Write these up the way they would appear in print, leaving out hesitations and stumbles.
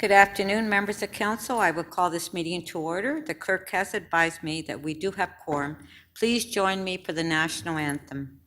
Good afternoon, members of council. I will call this meeting to order. The clerk has advised me that we do have quorum. Please join me for the national anthem.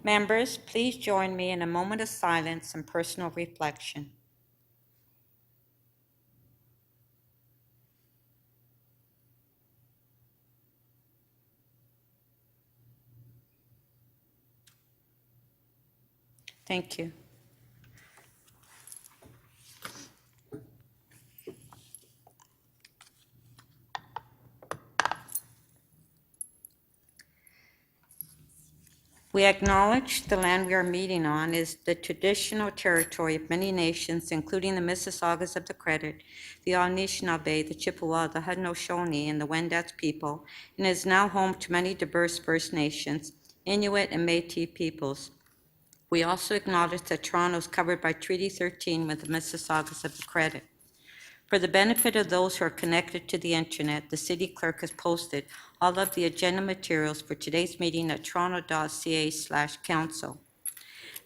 Members, please join me in a moment of silence and personal reflection. Thank you. We acknowledge the land we are meeting on is the traditional territory of many nations, including the Mississaugas of the Credit, the Anishinaabe, the Chippewa, the Haudenosaunee, and the Wendat people, and is now home to many diverse First Nations, Inuit, and Métis peoples. We also acknowledge that Toronto is covered by Treaty 13 with the Mississaugas of the Credit. For the benefit of those who are connected to the internet, the city clerk has posted all of the agenda materials for today's meeting at toronto.ca/council.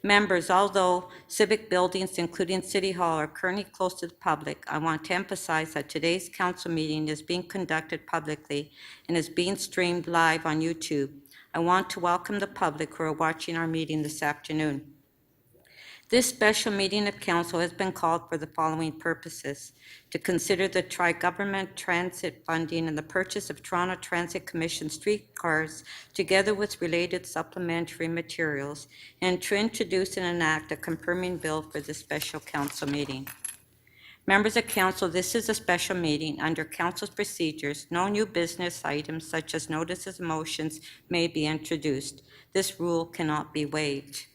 Members, although civic buildings, including City Hall, are currently closed to the public, I want to emphasize that today's council meeting is being conducted publicly and is being streamed live on YouTube. I want to welcome the public who are watching our meeting this afternoon. This special meeting of council has been called for the following purposes: to consider the tri-government transit funding and the purchase of Toronto Transit Commission streetcars together with related supplementary materials, and to introduce and enact a confirming bill for this special council meeting. Members of council, this is a special meeting. Under council's procedures, no new business items such as notices of motions may be introduced. This rule cannot be waived.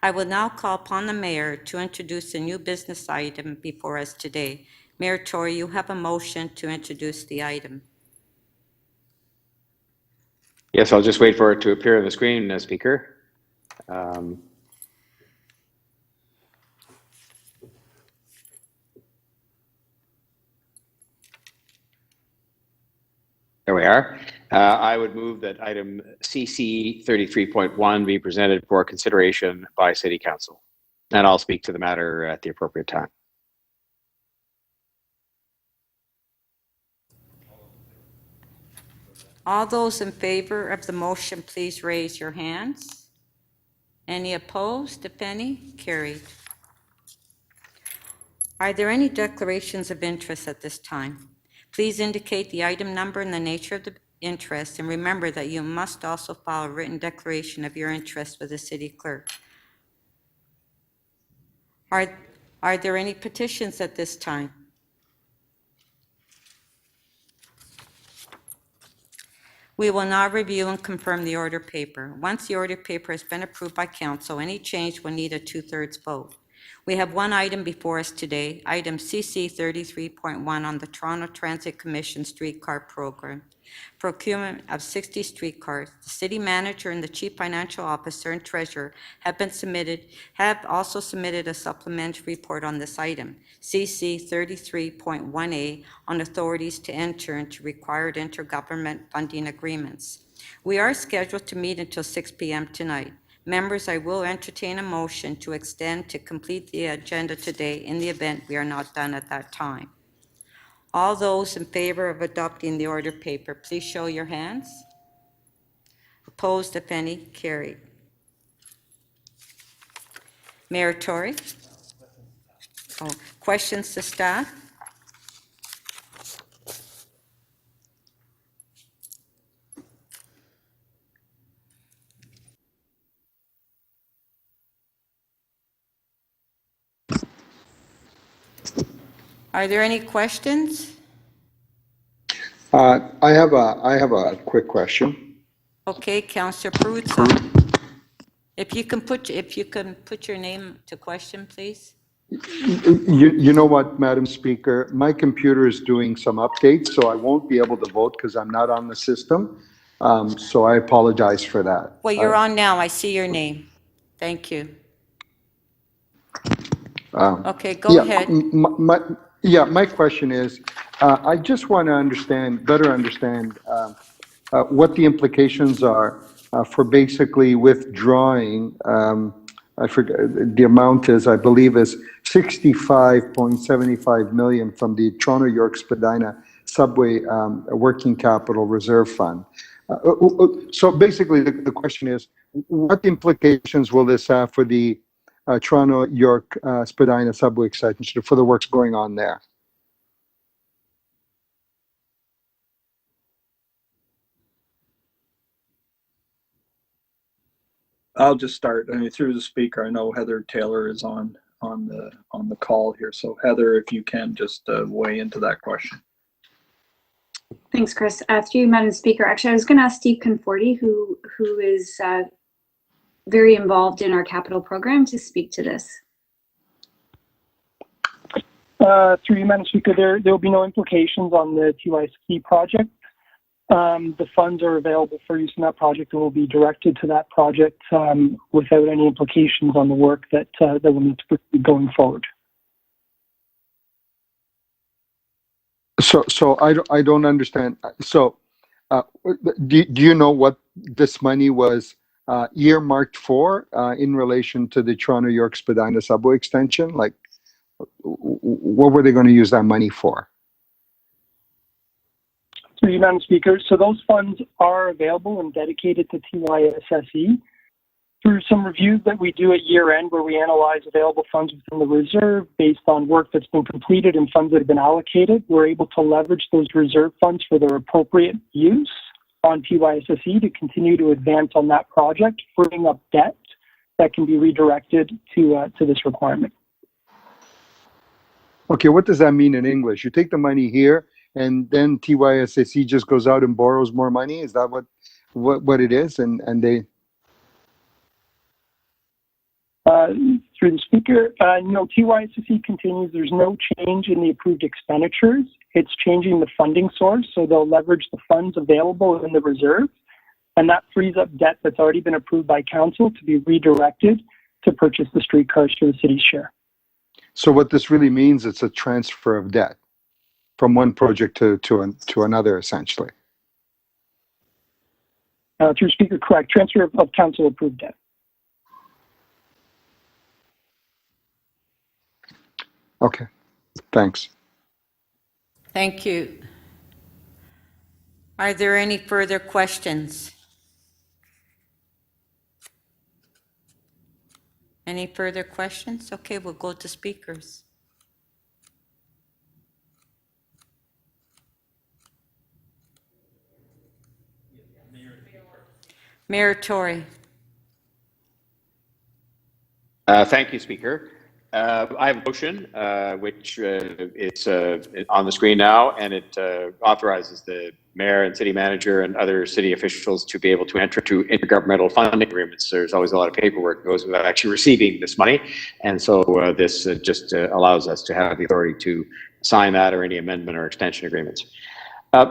I will now call upon the mayor to introduce a new business item before us today. Mayor Tory, you have a motion to introduce the item. Yes, I'll just wait for it to appear on the screen, Speaker. There we are. I would move that item CC 33.1 be presented for consideration by City Council, and I'll speak to the matter at the appropriate time. All those in favor of the motion, please raise your hands. Any opposed, if any? Carried. Are there any declarations of interest at this time? Please indicate the item number and the nature of the interest, and remember that you must also file a written declaration of your interest with the city clerk. Are there any petitions at this time? We will now review and confirm the order paper. Once the order paper has been approved by council, any change will need a 2/3 vote. We have one item before us today, item CC 33.1 on the Toronto Transit Commission streetcar program. Procurement of 60 streetcars. The city manager and the chief financial officer and treasurer have also submitted a supplementary report on this item, CC 33.1A, on authorities to enter into required intergovernment funding agreements. We are scheduled to meet until 6 p.m. tonight. Members, I will entertain a motion to extend to complete the agenda today in the event we are not done at that time. All those in favor of adopting the order paper, please show your hands. Opposed, if any, carried. Mayor Tory? Oh, questions to staff? Are there any questions? I have a quick question. Okay, Councillor Perruzza. If you can put your name to question, please. You know what, Madam Speaker, my computer is doing some updates, so I won't be able to vote because I'm not on the system. So I apologize for that. Well, you're on now. I see your name. Thank you. Okay, go ahead. My question is, I just want to better understand what the implications are for basically withdrawing. I forget the amount is, I believe, is 65.75 million from the Toronto York Spadina Subway Working Capital Reserve Fund. So basically, the question is, what implications will this have for the Toronto York Spadina Subway extension, for the works going on there? I'll just start. I mean, through the speaker, I know Heather Taylor is on the call here. So Heather, if you can just weigh into that question. Thanks, Chris. Through you, Madam Speaker. Actually, I was going to ask Steve Conforti, who is very involved in our capital program, to speak to this. Through you, Madam Speaker, there will be no implications on the TYSP project. The funds are available for use in that project and will be directed to that project without any implications on the work that will need to be going forward. So I don't understand. So do you know what this money was earmarked for in relation to the Toronto York Spadina subway extension? Like, what were they going to use that money for? Through you, Madam Speaker, so those funds are available and dedicated to TYSSE. Through some reviews that we do at year end, where we analyze available funds within the reserve based on work that's been completed and funds that have been allocated, we're able to leverage those reserve funds for their appropriate use on TYSSE to continue to advance on that project, freeing up debt that can be redirected to this requirement. Okay, what does that mean in English? You take the money here, and then TYSSE just goes out and borrows more money? Is that what it is? And they... Through the speaker, no, TYSSE continues. There's no change in the approved expenditures. It's changing the funding source, so they'll leverage the funds available in the reserve, and that frees up debt that's already been approved by council to be redirected to purchase the streetcars for the city's share. So what this really means, it's a transfer of debt from one project to another, essentially. Through speaker, correct. Transfer of council approved debt. Okay, thanks. Thank you. Are there any further questions? Any further questions? Okay, we'll go to speakers. Mayor Tory. Thank you, Speaker. I have a motion, which is on the screen now, and it authorizes the mayor and city manager and other city officials to be able to enter into intergovernmental funding agreements. There's always a lot of paperwork that goes without actually receiving this money, and so this just allows us to have the authority to sign that or any amendment or extension agreements.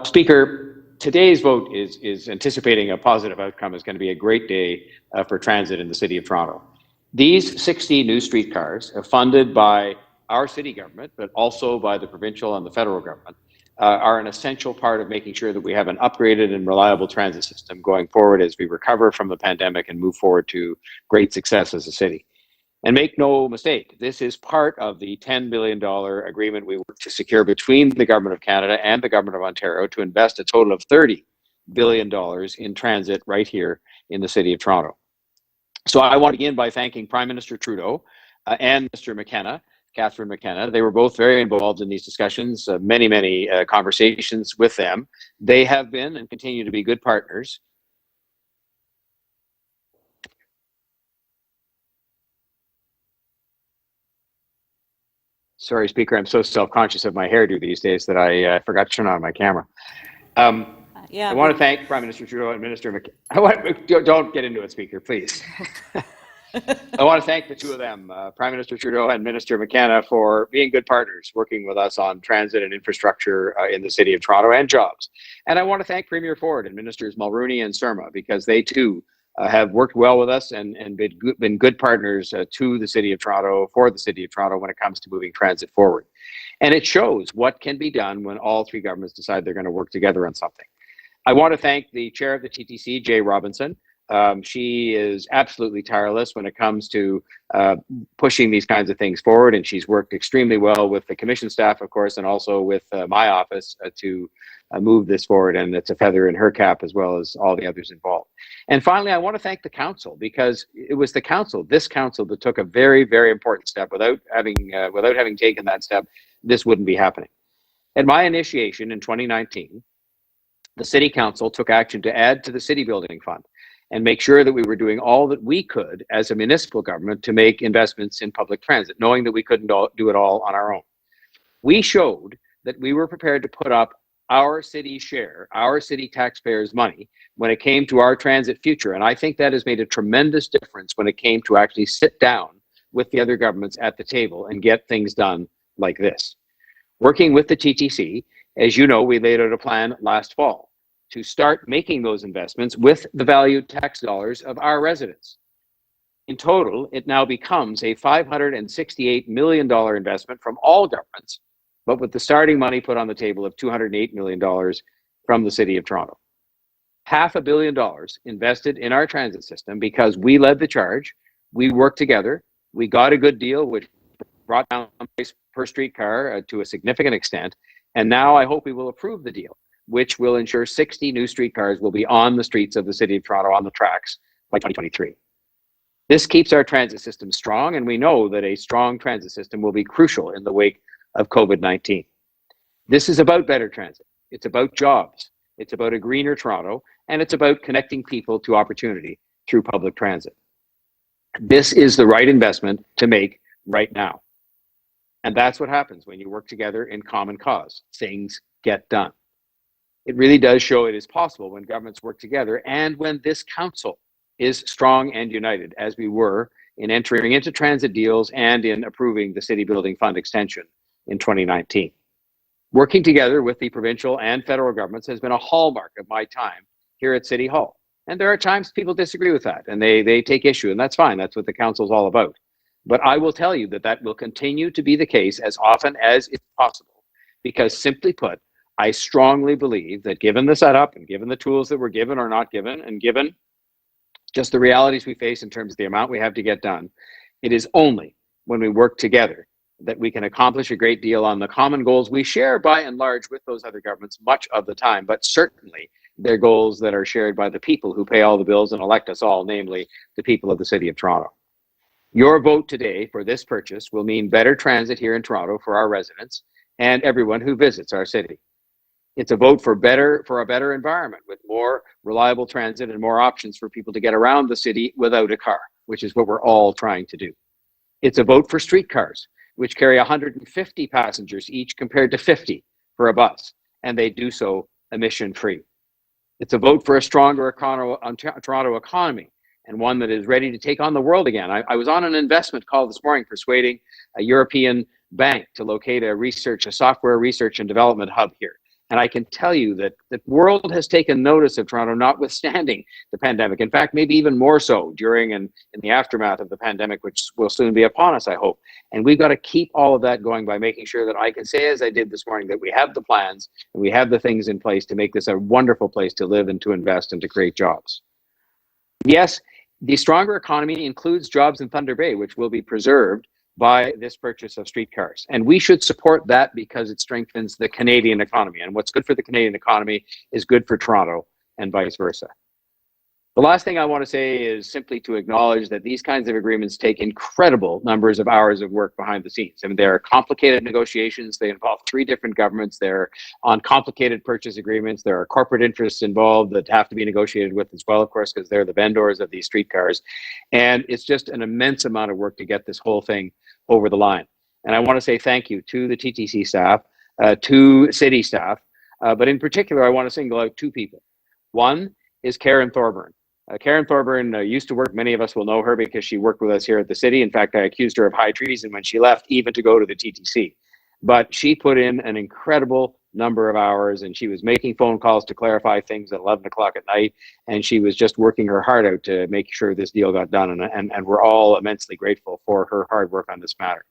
Speaker, today's vote is anticipating a positive outcome. Is going to be a great day for transit in the City of Toronto. These 60 new streetcars are funded by our city government, but also by the provincial and the federal government, are an essential part of making sure that we have an upgraded and reliable transit system going forward as we recover from the pandemic and move forward to great success as a city. And make no mistake, this is part of the $10 billion agreement we worked to secure between the Government of Canada and the Government of Ontario to invest a total of $30 billion in transit right here in the City of Toronto. So I want to begin by thanking Prime Minister Trudeau and Mr. McKenna, Catherine McKenna. They were both very involved in these discussions, many conversations with them. They have been and continue to be good partners. Sorry, Speaker, I'm so self-conscious of my hairdo these days that I forgot to turn on my camera. I want to thank Prime Minister Trudeau and Minister McKenna. Don't get into it, Speaker, please. I want to thank the two of them, Prime Minister Trudeau and Minister McKenna, for being good partners, working with us on transit and infrastructure in the City of Toronto and jobs. And I want to thank Premier Ford and Ministers Mulroney and Surma, because they too have worked well with us and been good partners to the City of Toronto, for the City of Toronto when it comes to moving transit forward. And it shows what can be done when all three governments decide they're going to work together on something. I want to thank the chair of the TTC, Jay Robinson. She is absolutely tireless when it comes to pushing these kinds of things forward, and she's worked extremely well with the commission staff, of course, and also with my office to move this forward, and it's a feather in her cap as well as all the others involved. And finally, I want to thank the council, because it was the council, this council, that took a very, very important step. Without having taken that step, this wouldn't be happening. At my initiation in 2019, the City Council took action to add to the City Building Fund and make sure that we were doing all that we could as a municipal government to make investments in public transit, knowing that we couldn't do it all on our own. We showed that we were prepared to put up our city share, our city taxpayers' money when it came to our transit future. And I think that has made a tremendous difference when it came to actually sit down with the other governments at the table and get things done like this. Working with the TTC, as you know, we laid out a plan last fall to start making those investments with the valued tax dollars of our residents. In total, it now becomes a $568 million investment from all governments, but with the starting money put on the table of $208 million from the City of Toronto. $500 million invested in our transit system because we led the charge, we worked together, we got a good deal, which brought down the price per streetcar to a significant extent, and now I hope we will approve the deal, which will ensure 60 new streetcars will be on the streets of the City of Toronto on the tracks by 2023. This keeps our transit system strong, and we know that a strong transit system will be crucial in the wake of COVID-19. This is about better transit. It's about jobs. It's about a greener Toronto, and it's about connecting people to opportunity through public transit. This is the right investment to make right now. And that's what happens when you work together in common cause. Things get done. It really does show it is possible when governments work together, and when this council is strong and united, as we were in entering into transit deals and in approving the City Building Fund extension in 2019. Working together with the provincial and federal governments has been a hallmark of my time here at City Hall. And there are times people disagree with that and they take issue, and that's fine. That's what the council is all about. But I will tell you that that will continue to be the case as often as it's possible, because simply put, I strongly believe that given the setup and given the tools that we're given or not given, and given just the realities we face in terms of the amount we have to get done, it is only when we work together that we can accomplish a great deal on the common goals we share by and large with those other governments much of the time, but certainly they're goals that are shared by the people who pay all the bills and elect us all, namely the people of the City of Toronto. Your vote today for this purchase will mean better transit here in Toronto for our residents and everyone who visits our city. It's a vote for a better environment with more reliable transit and more options for people to get around the city without a car, which is what we're all trying to do. It's a vote for streetcars, which carry 150 passengers each compared to 50 for a bus, and they do so emission-free. It's a vote for a stronger Toronto economy, and one that is ready to take on the world again. I was on an investment call this morning persuading a European bank to locate a software research and development hub here. And I can tell you that the world has taken notice of Toronto, notwithstanding the pandemic. In fact, maybe even more so during and in the aftermath of the pandemic, which will soon be upon us, I hope. And we've got to keep all of that going by making sure that I can say, as I did this morning, that we have the plans and we have the things in place to make this a wonderful place to live and to invest and to create jobs. Yes, the stronger economy includes jobs in Thunder Bay, which will be preserved by this purchase of streetcars. And we should support that because it strengthens the Canadian economy. And what's good for the Canadian economy is good for Toronto and vice versa. The last thing I want to say is simply to acknowledge that these kinds of agreements take incredible numbers of hours of work behind the scenes. I mean, they're complicated negotiations. They involve 3 different governments. They're on complicated purchase agreements. There are corporate interests involved that have to be negotiated with as well, of course, because they're the vendors of these streetcars. And it's just an immense amount of work to get this whole thing over the line. And I want to say thank you to the TTC staff, to city staff, but in particular, I want to single out 2 people. One is Karen Thorburn. Karen Thorburn used to work, many of us will know her because she worked with us here at the city. In fact, I accused her of high treason when she left, even to go to the TTC. But she put in an incredible number of hours, and she was making phone calls to clarify things at 11 o'clock at night, and she was just working her heart out to make sure this deal got done, and we're all immensely grateful for her hard work on this matter.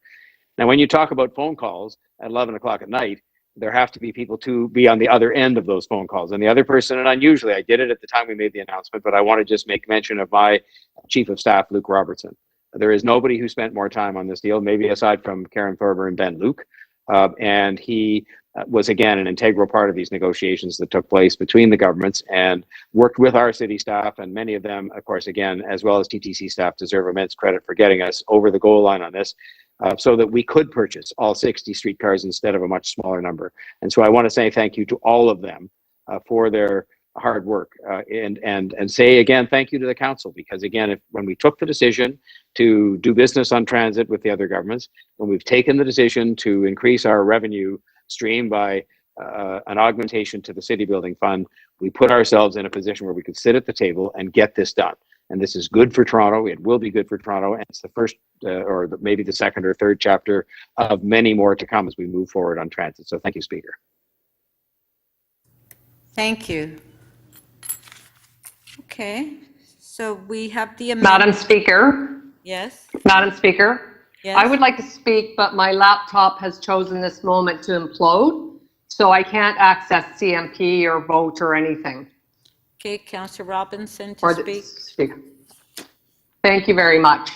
Now, when you talk about phone calls at 11 o'clock at night, there have to be people to be on the other end of those phone calls. And the other person, and unusually, I did it at the time we made the announcement, but I want to just make mention of my Chief of Staff, Luke Robertson. There is nobody who spent more time on this deal, maybe aside from Karen Thorburn and Ben Luke. And he was, again, an integral part of these negotiations that took place between the governments and worked with our city staff. And many of them, of course, again, as well as TTC staff, deserve immense credit for getting us over the goal line on this. So that we could purchase all 60 streetcars instead of a much smaller number. And so I want to say thank you to all of them for their hard work, and say again thank you to the council, because again, when we took the decision to do business on transit with the other governments, when we've taken the decision to increase our revenue stream by an augmentation to the city building fund, we put ourselves in a position where we could sit at the table and get this done. And this is good for Toronto. It will be good for Toronto. And it's the first maybe the second or third chapter of many more to come as we move forward on transit. So thank you, Speaker. Thank you. Okay, so we have the Madam Speaker, Yes, Madam Speaker, yes. I would like to speak, but my laptop has chosen this moment to implode, so I can't access CMP or vote or anything. Okay, Councillor Robinson Or to the speak. speaker. Thank you very much.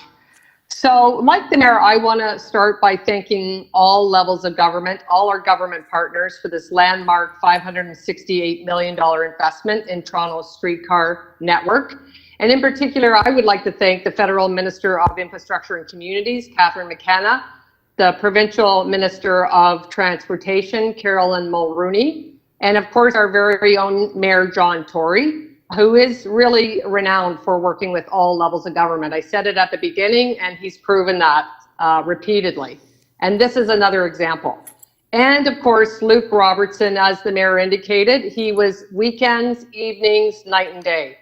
So, like the mayor, I want to start by thanking all levels of government, all our government partners for this landmark $568 million investment in Toronto's streetcar network. And in particular, I would like to thank the Federal Minister of Infrastructure and Communities, Catherine McKenna, the Provincial Minister of Transportation, Carolyn Mulrooney, and of course, our very own Mayor John Tory, who is really renowned for working with all levels of government. I said it at the beginning, and he's proven that repeatedly. And this is another example. And of course, Luke Robertson, as the mayor indicated, he was weekends, evenings, night and day.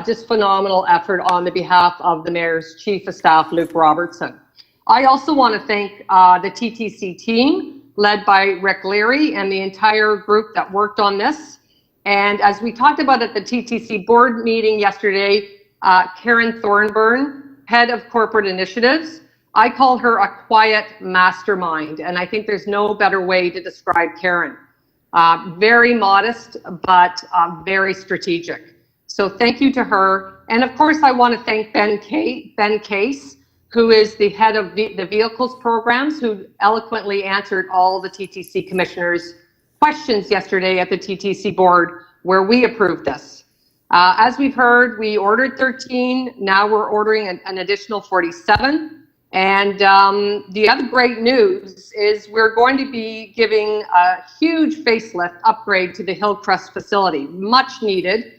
Just phenomenal effort on the behalf of the mayor's chief of staff, Luke Robertson. I also want to thank the TTC team, led by Rick Leary and the entire group that worked on this. And as we talked about at the TTC board meeting yesterday, Karen Thorburn, head of corporate initiatives, I call her a quiet mastermind, and I think there's no better way to describe Karen. Very modest, but very strategic. So thank you to her. And of course, I want to thank Ben Case, who is the head of the vehicles programs, who eloquently answered all the TTC commissioners' questions yesterday at the TTC board, where we approved this. As we've heard, we ordered 13. Now we're ordering an additional 47. And the other great news is we're going to be giving a huge facelift upgrade to the Hillcrest facility, much needed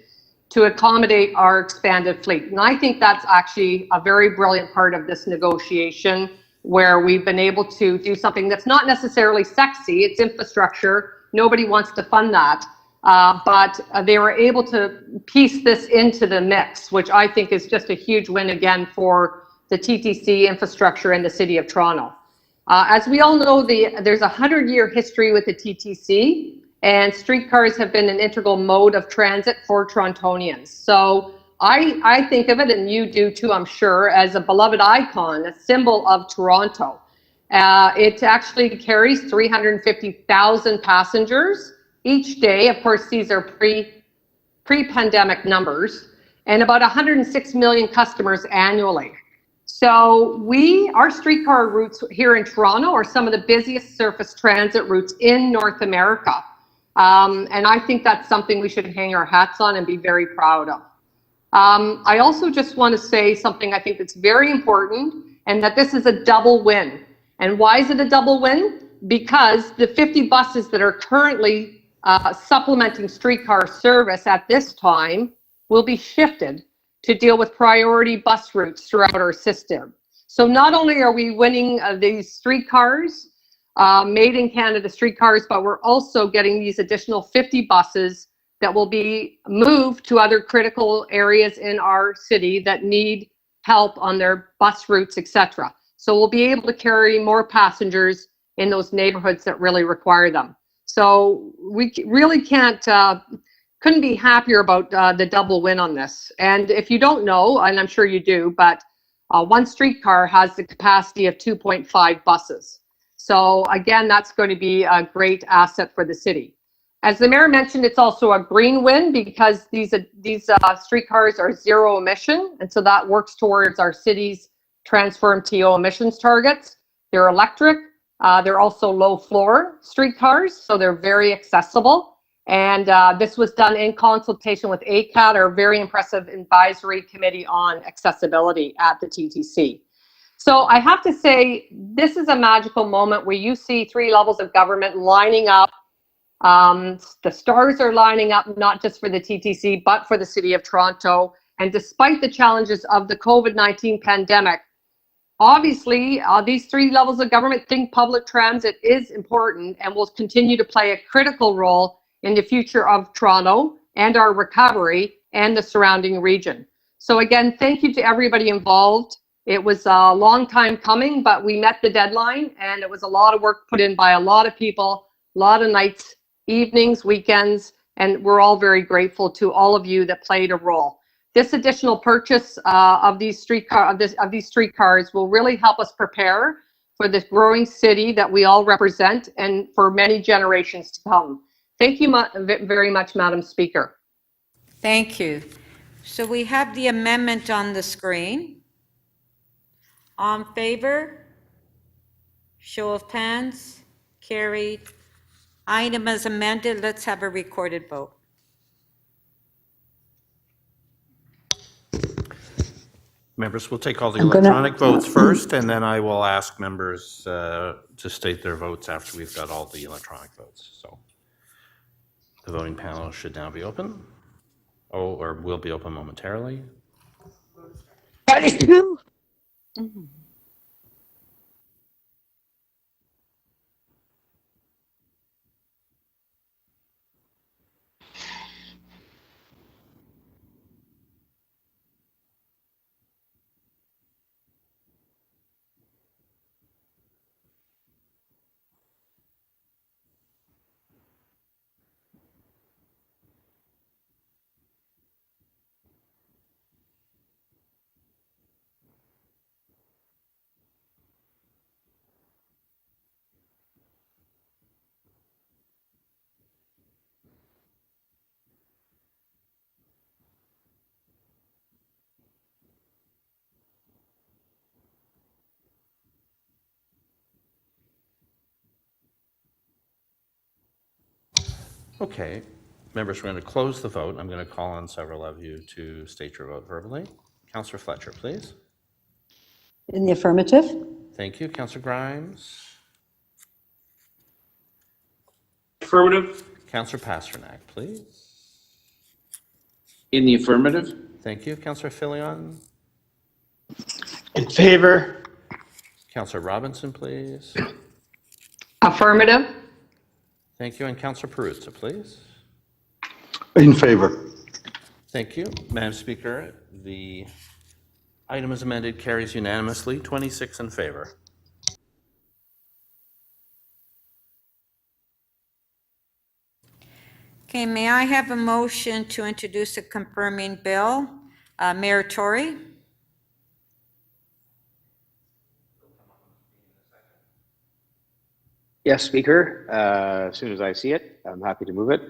to accommodate our expanded fleet. And I think that's actually a very brilliant part of this negotiation, where we've been able to do something that's not necessarily sexy. It's infrastructure. Nobody wants to fund that. But they were able to piece this into the mix, which I think is just a huge win again for the TTC infrastructure in the City of Toronto. As we all know, there's a 100-year history with the TTC, and streetcars have been an integral mode of transit for Torontonians. So I think of it, and you do too, I'm sure, as a beloved icon, a symbol of Toronto. It actually carries 350,000 passengers each day. Of course, these are pre-pandemic numbers, and about 106 million customers annually. So our streetcar routes here in Toronto are some of the busiest surface transit routes in North America. And I think that's something we should hang our hats on and be very proud of. I also just want to say something I think that's very important, and that this is a double win. And why is it a double win? Because the 50 buses that are currently supplementing streetcar service at this time will be shifted to deal with priority bus routes throughout our system. So not only are we winning these streetcars, made in Canada streetcars, but we're also getting these additional 50 buses that will be moved to other critical areas in our city that need help on their bus routes, etc. So we'll be able to carry more passengers in those neighborhoods that really require them. So we really couldn't be happier about the double win on this. And if you don't know, and I'm sure you do, but one streetcar has the capacity of 2.5 buses. So again, that's going to be a great asset for the city. As the mayor mentioned, it's also a green win because these streetcars are zero emission, and so that works towards our city's Transform TO emissions targets. They're electric. They're also low floor streetcars, so they're very accessible. And this was done in consultation with ACAT, our very impressive advisory committee on accessibility at the TTC. So I have to say, this is a magical moment where you see three levels of government lining up. The stars are lining up, not just for the TTC, but for the City of Toronto. And despite the challenges of the COVID-19 pandemic, obviously, these three levels of government think public transit is important and will continue to play a critical role in the future of Toronto and our recovery and the surrounding region. So again, thank you to everybody involved. It was a long time coming, but we met the deadline, and it was a lot of work put in by a lot of people, a lot of nights, evenings, weekends, and we're all very grateful to all of you that played a role. This additional purchase of these streetcars will really help us prepare for this growing city that we all represent and for many generations to come. Thank you very much, Madam Speaker. Thank you. So we have the amendment on the screen. All in favor? Show of hands. Carried. Item as amended. Let's have a recorded vote. Members, we'll take all the electronic votes first, and then I will ask members to state their votes after we've got all the electronic votes. So the voting panel should now be open, or will be open momentarily. Okay, members, we're going to close the vote. I'm going to call on several of you to state your vote verbally. Councillor Fletcher, please. In the affirmative. Thank you. Councillor Grimes. Affirmative. Councillor Pasternak, please. In the affirmative. Thank you. Councillor Filion. In favor. Councillor Robinson, please. Affirmative. Thank you. And Councillor Perruzza, please. In favor. Thank you. Madam Speaker, the item as amended carries unanimously, 26 in favor. Okay, may I have a motion to introduce a confirming bill? Mayor Tory? Yes, Speaker. As soon as I see it, I'm happy to move it.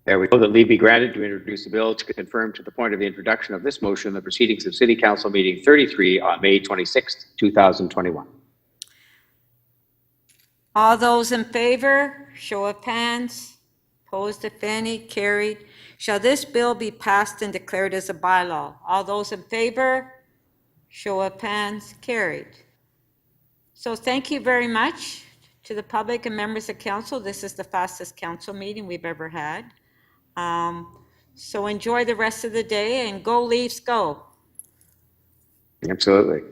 There we go. That leave be granted to introduce the bill to confirm to the point of the introduction of this motion the proceedings of City Council meeting 33 on May 26th, 2021. All those in favor, show of hands. Opposed, if any, carried. Shall this bill be passed and declared as a bylaw? All those in favor, show of hands, carried. So thank you very much to the public and members of council. This is the fastest council meeting we've ever had. So enjoy the rest of the day and go Leafs, go. Absolutely.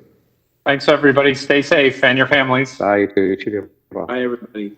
Thanks, everybody. Stay safe and your families. Bye. You too. Bye, everybody.